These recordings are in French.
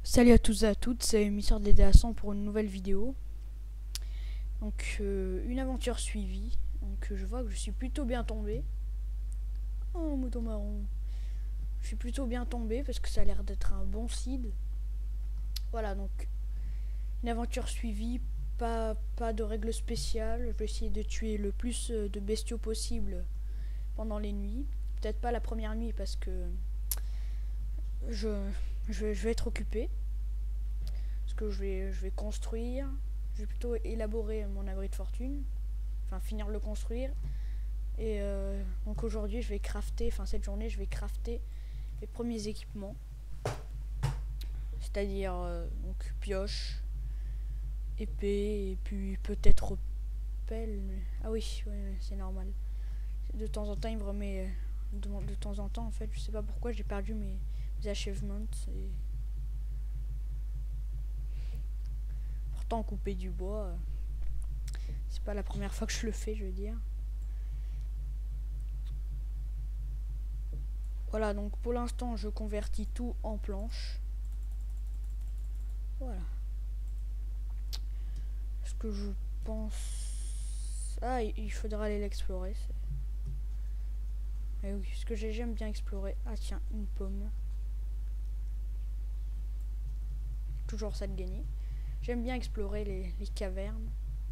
Salut à tous et à toutes, c'est Mister DDA 100 pour une nouvelle vidéo. Donc une aventure suivie. Donc je vois que je suis plutôt bien tombé. Oh mouton marron. Je suis plutôt bien tombé parce que ça a l'air d'être un bon seed. Voilà, donc une aventure suivie, pas de règles spéciales. Je vais essayer de tuer le plus de bestiaux possible pendant les nuits. Peut-être pas la première nuit parce que je, je vais être occupé. Parce que je vais construire. Je vais plutôt élaborer mon abri de fortune. Enfin, finir de le construire. Et donc aujourd'hui, je vais crafter, enfin cette journée, je vais crafter les premiers équipements. C'est-à-dire donc pioche, épée, et puis peut-être pelle. Ah oui, ouais, c'est normal. De temps en temps, il me remet. De temps en temps, en fait, je sais pas pourquoi j'ai perdu mes achievements. Et pourtant, couper du bois, c'est pas la première fois que je le fais, je veux dire. Voilà, donc pour l'instant, je convertis tout en planches. Voilà. Ce que je pense... Ah, il faudra aller l'explorer. Eh oui, ce que j'aime bien explorer. Ah tiens, une pomme. Toujours ça de gagner. J'aime bien explorer les cavernes.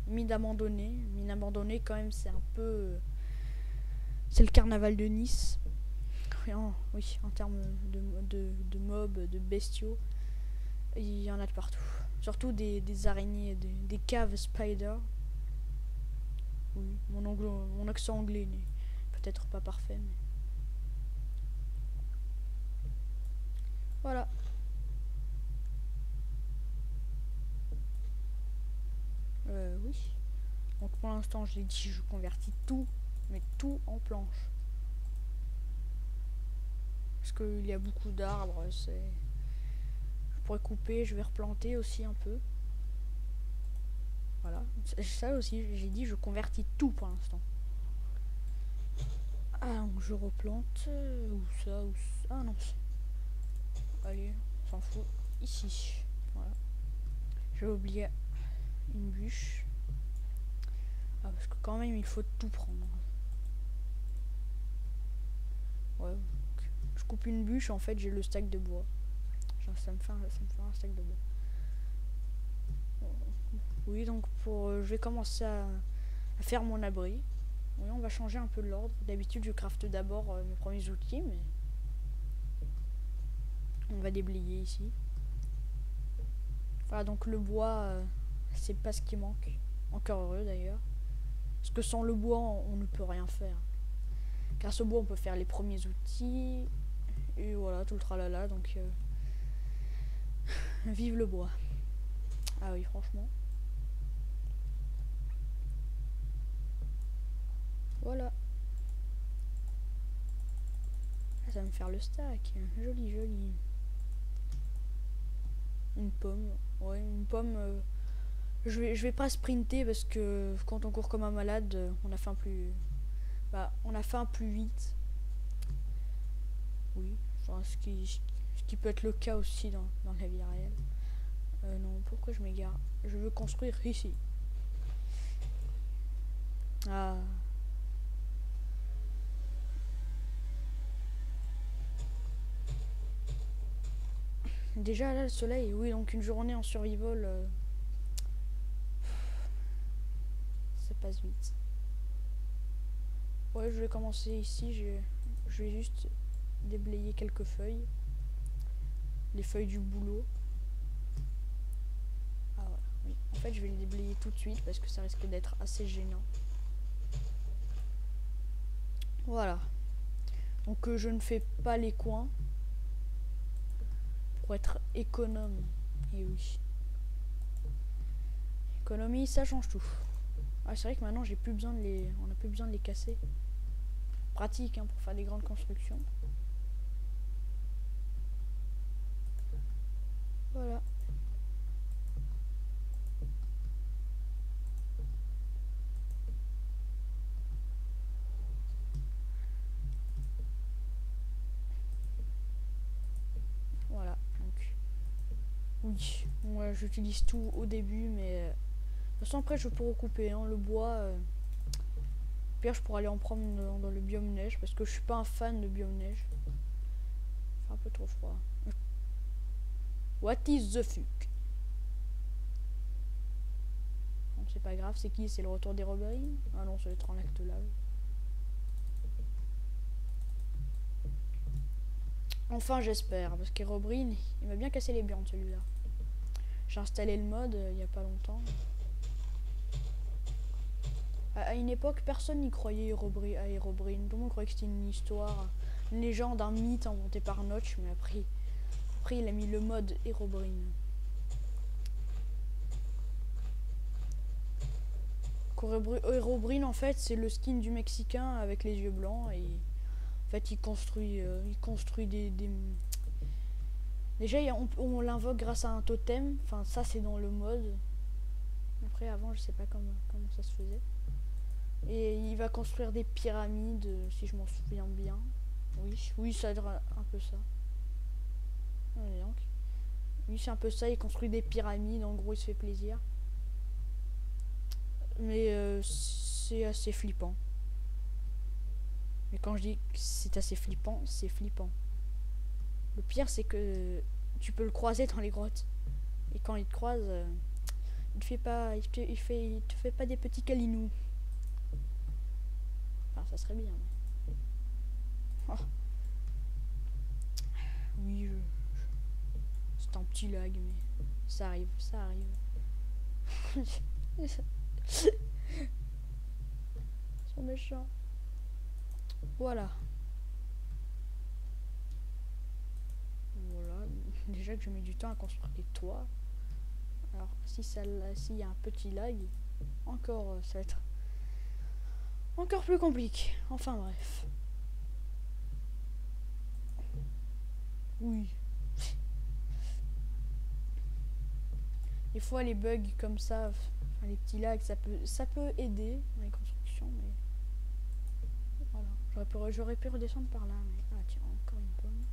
Mine abandonnée. Mine abandonnée quand même, c'est un peu... C'est le carnaval de Nice. Oui, en termes de mobs, de bestiaux. Il y en a de partout. Surtout des araignées, des caves spider. Oui, mon accent anglais n'est peut-être pas parfait, mais... Voilà. Oui. Donc pour l'instant, je l'ai dit, je convertis tout, mais tout en planche. Parce qu'il y a beaucoup d'arbres, c'est... Je pourrais couper, je vais replanter aussi un peu. Voilà. Ça aussi, j'ai dit, je convertis tout pour l'instant. Ah, donc je replante. Ou ça, ou ça. Ah non. Allez, on s'en fout. Ici. Voilà. J'ai oublié une bûche. Ah, parce que quand même, il faut tout prendre. Ouais. Je coupe une bûche, en fait, j'ai le stack de bois. Genre, ça me fait un stack de bois. Oui, donc je vais commencer à faire mon abri. Oui, on va changer un peu de l'ordre. D'habitude, je crafte d'abord mes premiers outils, mais on va déblayer ici. Voilà, donc le bois, c'est pas ce qui manque. Encore heureux d'ailleurs. Parce que sans le bois, on ne peut rien faire. Grâce au bois, on peut faire les premiers outils. Et voilà, tout le tralala. Donc, vive le bois. Ah oui, franchement. Voilà. Ah, ça va me faire le stack. Joli, joli. Une pomme. Ouais, une pomme. Je vais pas sprinter parce que quand on court comme un malade, on a faim plus. Bah, on a faim plus vite. Oui. Enfin, ce qui peut être le cas aussi dans la vie réelle. Non, pourquoi je m'égare? Je veux construire ici. Ah. Déjà là, le soleil. Oui, donc une journée en survival. Ça passe vite. Ouais, je vais commencer ici. Je vais juste déblayer quelques feuilles. Les feuilles du boulot. Ah voilà, oui. En fait, je vais les déblayer tout de suite parce que ça risque d'être assez gênant. Voilà. Donc je ne fais pas les coins pour être économe. Et oui. Économie, ça change tout. Ah, c'est vrai que maintenant j'ai plus besoin de les. On n'a plus besoin de les casser. Pratique hein, pour faire des grandes constructions. Voilà. Voilà. Donc oui. Moi, j'utilise tout au début, mais... de toute façon, après, je peux recouper. Hein, le bois... Pire, je pourrais aller en prendre dans le biome neige, parce que je suis pas un fan de biome neige. Il fait un peu trop froid. What is the fuck? Bon, c'est pas grave, c'est qui? C'est le retour d'Herobrine? Ah non, ça va être en lac de lave. Enfin, j'espère, parce qu'Herobrine, il m'a bien cassé les burnes celui-là. J'ai installé le mode il y a pas longtemps. À une époque, personne n'y croyait à Herobrine. Tout le monde croyait que c'était une histoire, une légende, un mythe inventé par Notch, mais après il a mis le mode Herobrine. Herobrine, en fait, c'est le skin du Mexicain avec les yeux blancs et en fait, il construit des... Déjà, on l'invoque grâce à un totem. Enfin, ça, c'est dans le mode. Après, avant, je sais pas comment ça se faisait. Et il va construire des pyramides, si je m'en souviens bien. Oui, ça doit être un peu ça. Oui, c'est un peu ça. Il construit des pyramides. En gros, il se fait plaisir. Mais c'est assez flippant. Mais quand je dis que c'est assez flippant, c'est flippant. Le pire, c'est que tu peux le croiser dans les grottes. Et quand il te croise, il te fait pas des petits câlinous. Enfin, ça serait bien. Oh. Oui, c'est un petit lag, mais ça arrive. Ils sont méchants. Voilà. Déjà que je mets du temps à construire les toits. Alors s'il y a un petit lag, encore ça va être encore plus compliqué. Enfin bref. Oui. Des fois les bugs comme ça, enfin, les petits lags, ça peut aider dans les constructions, mais voilà. J'aurais pu redescendre par là, mais ah tiens, encore une pomme.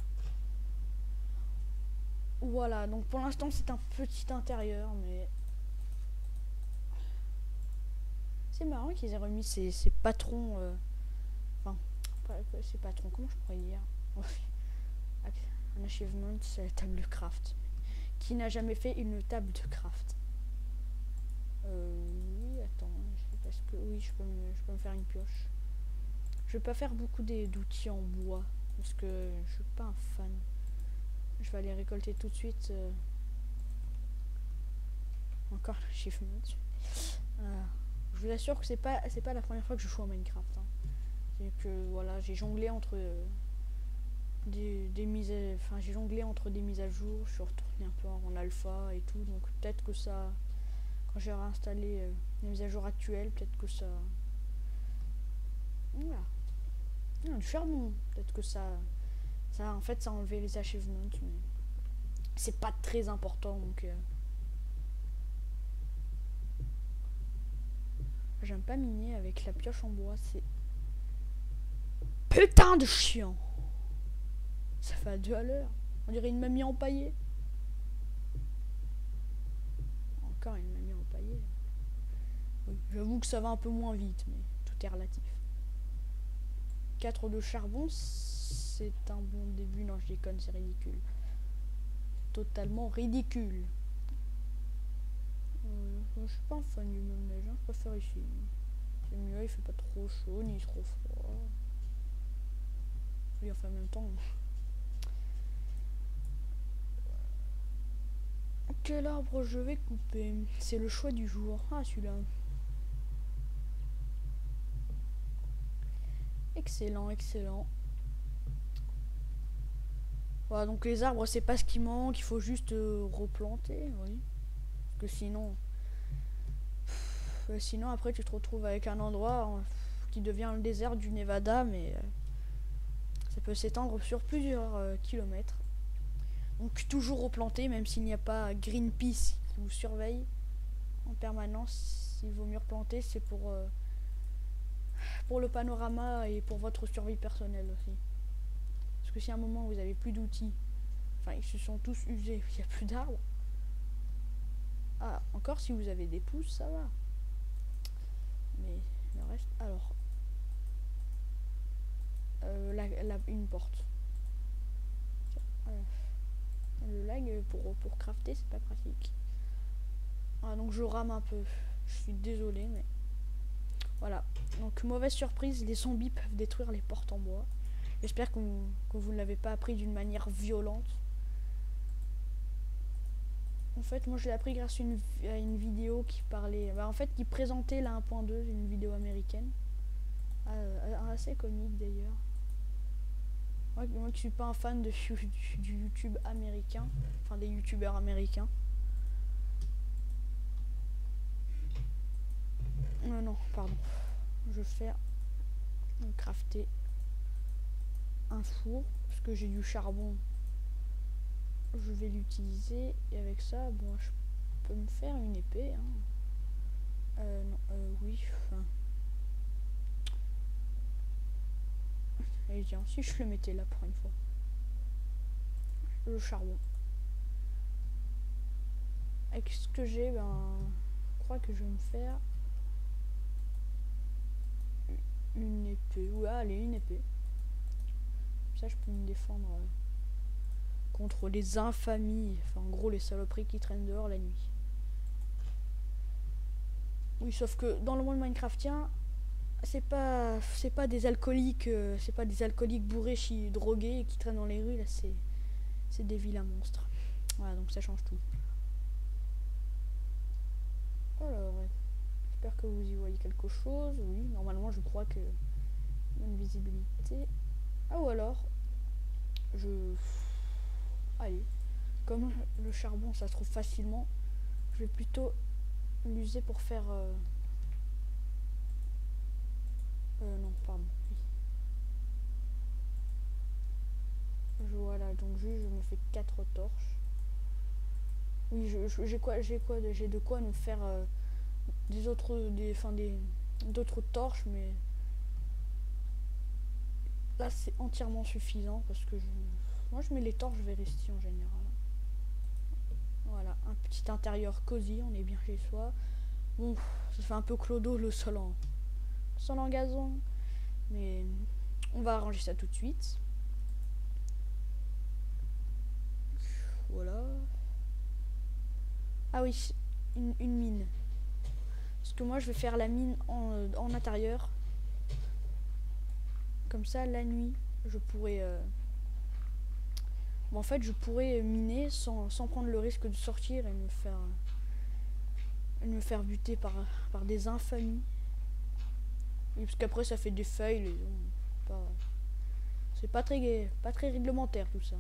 Voilà, donc pour l'instant c'est un petit intérieur, mais c'est marrant qu'ils aient remis ces patrons, enfin, ces patrons, comment je pourrais dire, un achievement, c'est la table de craft. Qui n'a jamais fait une table de craft? Oui, attends, parce que oui, je peux me faire une pioche. Je vais pas faire beaucoup d'outils en bois, parce que je suis pas un fan. Je vais aller récolter tout de suite. Encore l'achievement. Je vous assure que c'est pas la première fois que je joue en Minecraft. Hein. C'est que voilà, j'ai jonglé entre des mises à jour. Je suis retourné un peu en alpha et tout, donc peut-être que ça, quand j'ai réinstallé les mises à jour actuelles, peut-être que ça, voilà, non, du charbon, peut-être que ça en fait ça a enlevé les achievements, mais c'est pas très important, donc j'aime pas miner avec la pioche en bois, c'est putain de chiant. Ça fait à 2 à l'heure. On dirait une mamie empaillée. Encore une mamie empaillée. Oui, j'avoue que ça va un peu moins vite, mais tout est relatif. 4 de charbon, c'est un bon début. Non, je déconne, c'est ridicule. Totalement ridicule. Je suis pas un fan du même neige, hein, je préfère ici. C'est mieux, il fait pas trop chaud ni trop froid. Oui, enfin en même temps. Quel arbre je vais couper? C'est le choix du jour. Ah, celui-là. Excellent, excellent. Voilà, donc les arbres, c'est pas ce qui manque. Il faut juste replanter, oui. Parce que sinon... sinon, après, tu te retrouves avec un endroit qui devient le désert du Nevada, mais... ça peut s'étendre sur plusieurs kilomètres. Donc toujours replanter, même s'il n'y a pas Greenpeace qui vous surveille en permanence. Il vaut mieux replanter, c'est pour le panorama et pour votre survie personnelle aussi. Parce que si à un moment vous avez plus d'outils, enfin ils se sont tous usés, il n'y a plus d'arbres, Ah, encore si vous avez des pouces, ça va. Mais le reste, alors. Une porte. Le lag pour crafter, c'est pas pratique. Ah, donc je rame un peu. Je suis désolé, mais voilà. Donc mauvaise surprise, les zombies peuvent détruire les portes en bois. J'espère que vous ne l'avez pas appris d'une manière violente. En fait, moi je l'ai appris grâce à une vidéo qui parlait, en fait, qui présentait la 1.2, une vidéo américaine, assez comique d'ailleurs. Moi qui suis pas un fan du YouTube américain, enfin des youtubeurs américains. Non, pardon. Je vais faire crafter un four parce que j'ai du charbon. Je vais l'utiliser et avec ça, bon, je peux me faire une épée. Hein. Oui. Enfin. Et tiens, si je le mettais là pour une fois. Le charbon. Avec ce que j'ai, je crois que je vais me faire une épée. Ouais, allez, une épée. Ça, je peux me défendre contre les infamies. Enfin, en gros, les saloperies qui traînent dehors la nuit. Oui, sauf que dans le monde minecraftien, c'est pas des alcooliques, bourrés, drogués qui traînent dans les rues. Là, c'est des vilains monstres. Voilà, donc ça change tout. Alors, j'espère que vous y voyez quelque chose. Oui, normalement, je crois que bonne visibilité. Ah, ou alors, allez, comme le charbon, ça se trouve facilement, je vais plutôt l'user pour faire... non, pardon. Oui. Voilà, donc juste, je me fais 4 torches. Oui, j'ai de quoi nous faire d'autres torches, mais là c'est entièrement suffisant parce que moi je mets les torches vers ici en général. Voilà, un petit intérieur cosy, on est bien chez soi. Bon, ça fait un peu clodo le sol en gazon, mais on va arranger ça tout de suite. Voilà. Ah oui, une mine. Parce que moi je vais faire la mine en intérieur. Comme ça la nuit je pourrais en fait je pourrais miner sans prendre le risque de sortir et me faire buter par des infamies. Oui, parce qu'après ça fait des feuilles, c'est pas très réglementaire tout ça.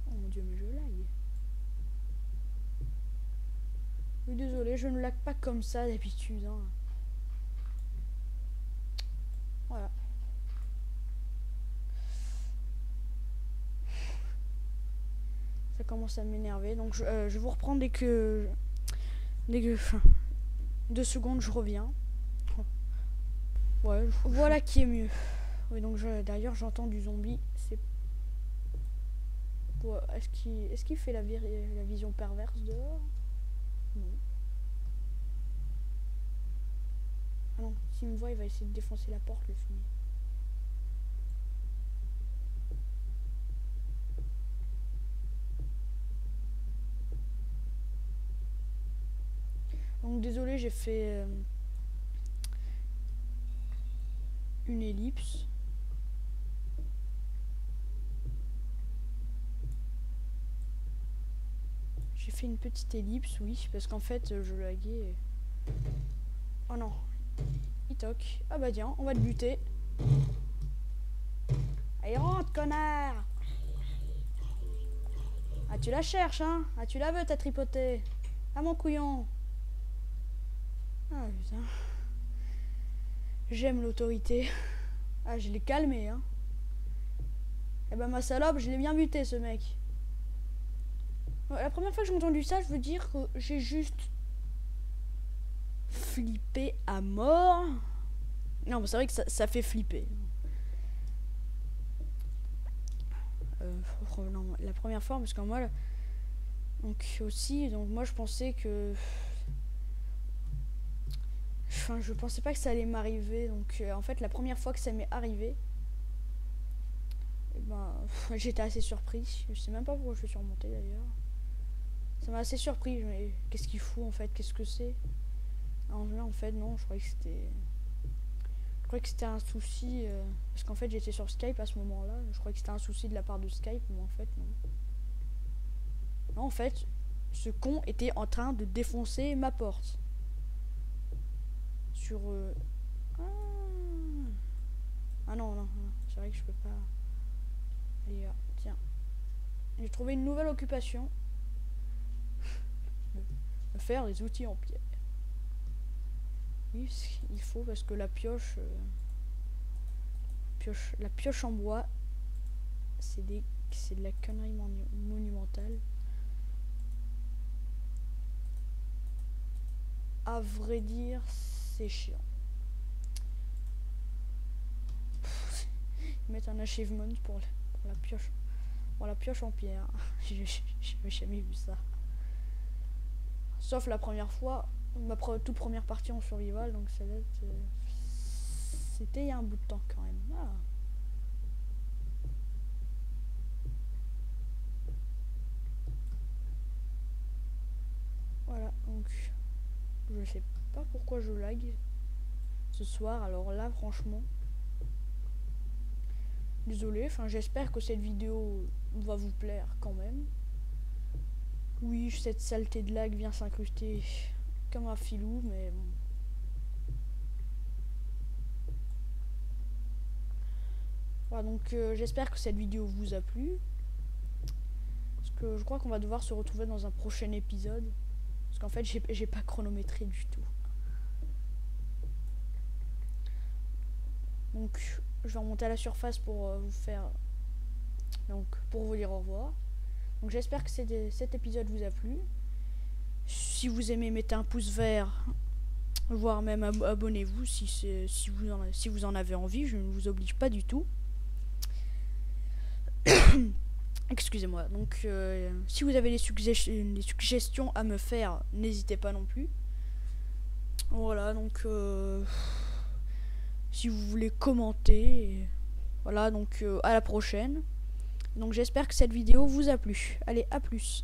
Oh mon dieu, mais je lag. Oui, désolé, je ne lag pas comme ça d'habitude. Hein. Voilà. Ça commence à m'énerver, donc je vous reprends dès que 2 secondes, je reviens. Ouais, voilà qui est mieux. Oui, donc d'ailleurs j'entends du zombie. C'est est-ce qu'il fait la vision perverse dehors? Non. Ah non, s'il me voit, il va essayer de défoncer la porte, le fumier. Donc désolé, j'ai fait une ellipse. J'ai fait une petite ellipse, oui, parce qu'en fait, je laguais. Oh non, il toque. Ah bah tiens, on va te buter. Allez, rentre, connard! Ah, tu la cherches, hein? Ah, tu la veux, t'as tripoté. Ah, mon couillon. Ah, putain. J'aime l'autorité. Ah, je l'ai calmé, hein. Eh ben, ma salope, je l'ai bien buté, ce mec. La première fois que j'ai entendu ça, je veux dire que j'ai juste flippé à mort. Non, c'est vrai que ça fait flipper. Non, la première fois, parce que moi, donc aussi, donc moi je pensais que, enfin, je pensais pas que ça allait m'arriver. Donc en fait, la première fois que ça m'est arrivé, ben, j'étais assez surpris. Je sais même pas pourquoi je suis remonté d'ailleurs. Ça m'a assez surpris. Mais qu'est-ce qu'il fout en fait? Qu'est-ce que c'est? En fait, non, je croyais que c'était. Je croyais que c'était un souci. Parce qu'en fait, j'étais sur Skype à ce moment-là. Je croyais que c'était un souci de la part de Skype, mais en fait, non. Non, en fait, ce con était en train de défoncer ma porte. Sur. Ah non, non, non. C'est vrai que je peux pas. Allez, là, tiens. J'ai trouvé une nouvelle occupation. Me faire des outils en pierre. Oui, il faut parce que la pioche, la pioche en bois, c'est de la connerie monumentale. À vrai dire, c'est chiant. Mettre un achievement pour la pioche. Pour la pioche en pierre. J'ai jamais vu ça. Sauf la première fois, ma toute première partie en survival, donc ça date. C'était il y a un bout de temps quand même. Ah. Voilà, donc je sais pas pourquoi je lag ce soir. Alors là, franchement, désolé. Enfin, j'espère que cette vidéo va vous plaire quand même. Oui, cette saleté de lag vient s'incruster comme un filou, mais bon. Voilà, donc j'espère que cette vidéo vous a plu. Parce que je crois qu'on va devoir se retrouver dans un prochain épisode. Parce qu'en fait, j'ai pas chronométré du tout. Donc, je vais remonter à la surface pour vous faire. Donc, pour vous dire au revoir. Donc, j'espère que cet épisode vous a plu. Si vous aimez, mettez un pouce vert. Voire même abonnez-vous si vous en avez envie. Je ne vous oblige pas du tout. Excusez-moi. Donc, si vous avez des suggestions à me faire, n'hésitez pas non plus. Voilà, donc si vous voulez commenter, voilà, donc à la prochaine. Donc j'espère que cette vidéo vous a plu. Allez, à plus.